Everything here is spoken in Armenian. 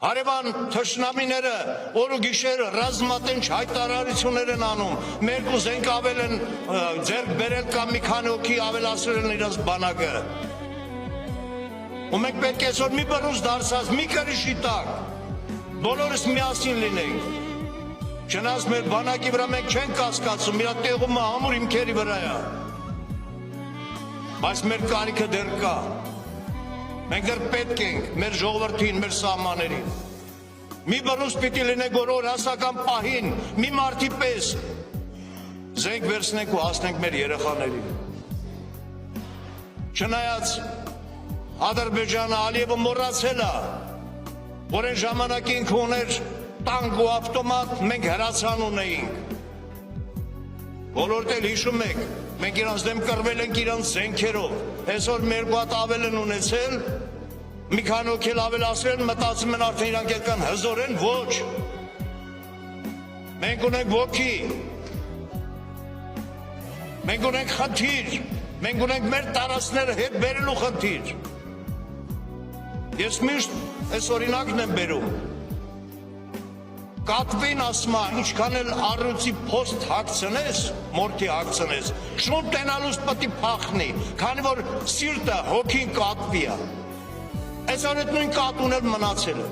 Հարևան թշնամիները օր ու գիշեր ռազմատենչ հայտարարություններ են անում, մեր կուզենք ավել են ձեռք բերել կամ մի քանի հոգի ավելացրել են իրենց բանակը։ Ու մենք պետք է այսօր մի բռունց դարձած, մի կրիշի տակ, բոլորս միասին լինենք։ Չնայած մեր բանակի վրա մենք չենք կասկածում, իր տեղումը ամուր հիմքերի վրա է։ Բայց մեր կարիքը դեռ կա։ Մենք դեռ պետք ենք մեր ժողովրդին, մեր սահմաններին։ Մի բռունց պիտի լինենք, որ օրհասական պահին մի մարդի պես զենք վերցնենք ու հասնենք մեր երեխաներին։ Չնայած Ադրբեջանը Ալիևը մոռացել է, որ այն ժամանակ ինքը ուներ տանկ ու ավտոմատ, մենք հրացան ունեինք։ Բոլորդ էլ հիշում եք, մենք իրանց դեմ կռվել ենք իրանց զենքերով, այսօր մեր գուատ ավել են ունեցել, մի քանի հոգի ավելացրել, մտածում են արդեն իրանք եկան հզոր են, ոչ։ Մենք ունենք ոգի, մենք ունենք խնդիր, մենք ունենք մեր տարածքները հետ բերելու խնդիր։ Ես միշտ այս օրինակն եմ բերում։ Կատվին ասմա, ինչքան էլ առյուծի փոստ հագցնես, մորթի հագցնես, շուն տենալուց պտի փախնի, քանի որ սիրտը հոգին կատվի է։ Այսօր այդ նույն կատուն էլ մնացել է։